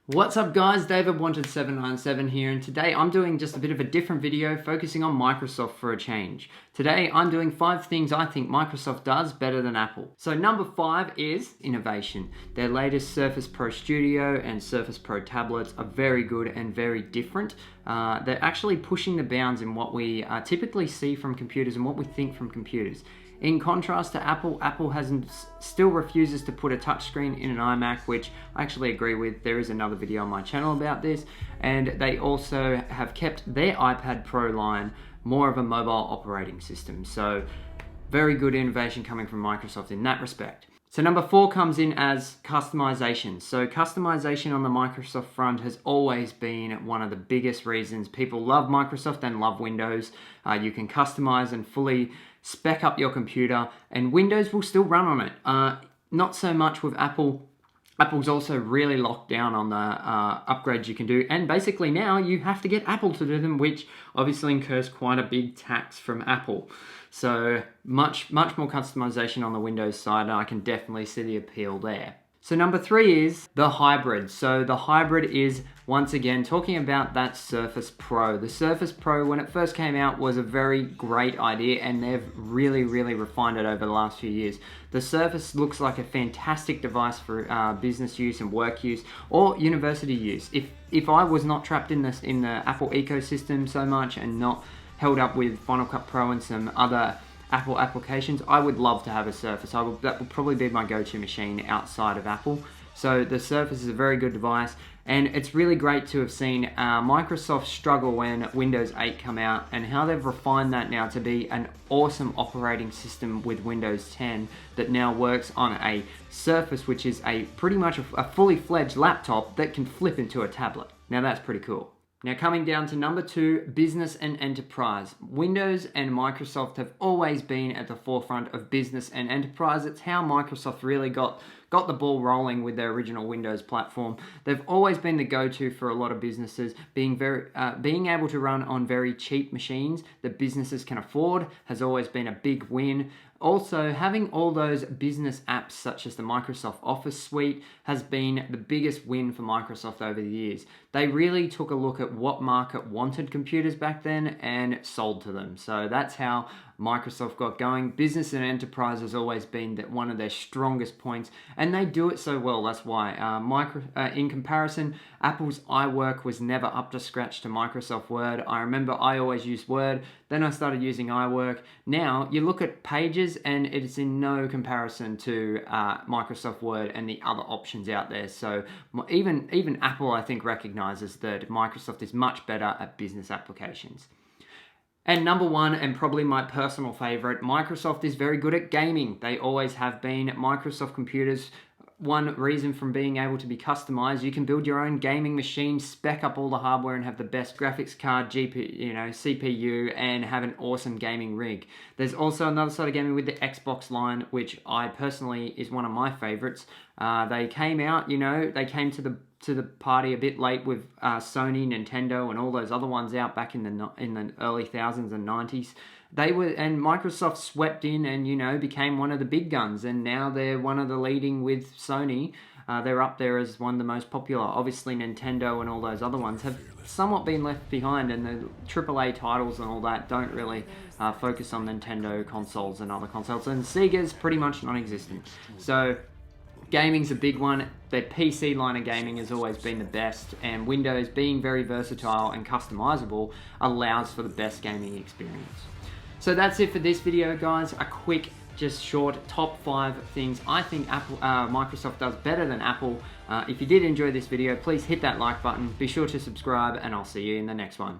What's up guys, David Wanted 797 here, and today I'm doing just a bit of a different video focusing on Microsoft for a change. Today I'm doing 5 things I think Microsoft does better than Apple. So number 5 is innovation. Their latest Surface Pro Studio and Surface Pro tablets are very good and very different. They're actually pushing the bounds in what we typically see from computers and what we think from computers. In contrast to Apple, Apple still refuses to put a touchscreen in an iMac, which I actually agree with. There is another video on my channel about this. And they also have kept their iPad Pro line more of a mobile operating system. So very good innovation coming from Microsoft in that respect. So number 4 comes in as customization. So customization on the Microsoft front has always been one of the biggest reasons people love Microsoft and love Windows. You can customize and fully spec up your computer and Windows will still run on it. Not so much with Apple. Apple's also really locked down on the upgrades you can do, and basically now you have to get Apple to do them, which obviously incurs quite a big tax from Apple. So much more customization on the Windows side, and I can definitely see the appeal there. So number 3 is the hybrid. So the hybrid is, once again, talking about that Surface Pro. The Surface Pro, when it first came out, was a very great idea, and they've really refined it over the last few years. The Surface looks like a fantastic device for business use and work use, or university use. If I was not trapped in the Apple ecosystem so much and not held up with Final Cut Pro and some other Apple applications, I would love to have a Surface. That would probably be my go-to machine outside of Apple. So the Surface is a very good device, and it's really great to have seen Microsoft struggle when Windows 8 come out, and how they've refined that now to be an awesome operating system with Windows 10 that now works on a Surface, which is pretty much a fully fledged laptop that can flip into a tablet. Now that's pretty cool. Now coming down to number 2, business and enterprise. Windows and Microsoft have always been at the forefront of business and enterprise. It's how Microsoft really got the ball rolling with their original Windows platform. They've always been the go-to for a lot of businesses. Being able to run on very cheap machines that businesses can afford has always been a big win. Also, having all those business apps such as the Microsoft Office suite has been the biggest win for Microsoft over the years. They really took a look at what market wanted computers back then and sold to them. So that's how Microsoft got going. Business and enterprise has always been one of their strongest points, and they do it so well. That's why in comparison, Apple's iWork was never up to scratch to Microsoft Word. I remember I always used Word, then I started using iWork. Now you look at Pages and it's in no comparison to Microsoft Word and the other options out there. So even Apple, I think, recognizes that Microsoft is much better at business applications. And number 1, and probably my personal favorite, Microsoft is very good at gaming. They always have been. Microsoft computers, one reason from being able to be customized, you can build your own gaming machine, spec up all the hardware and have the best graphics card, GPU, CPU, and have an awesome gaming rig. There's also another side of gaming with the Xbox line, which I personally is one of my favorites. They came out, they came to the party a bit late with Sony, Nintendo, and all those other ones out back in the early thousands and 90s. And Microsoft swept in and became one of the big guns, and now they're one of the leading with Sony. They're up there as one of the most popular. Obviously Nintendo and all those other ones have somewhat been left behind, and the AAA titles and all that don't really focus on Nintendo consoles and other consoles, and Sega's pretty much non-existent. So gaming's a big one. Their PC line of gaming has always been the best, and Windows, being very versatile and customizable, allows for the best gaming experience. So that's it for this video, guys. A quick, just short top 5 things I think Microsoft does better than Apple. If you did enjoy this video, please hit that like button. Be sure to subscribe, and I'll see you in the next one.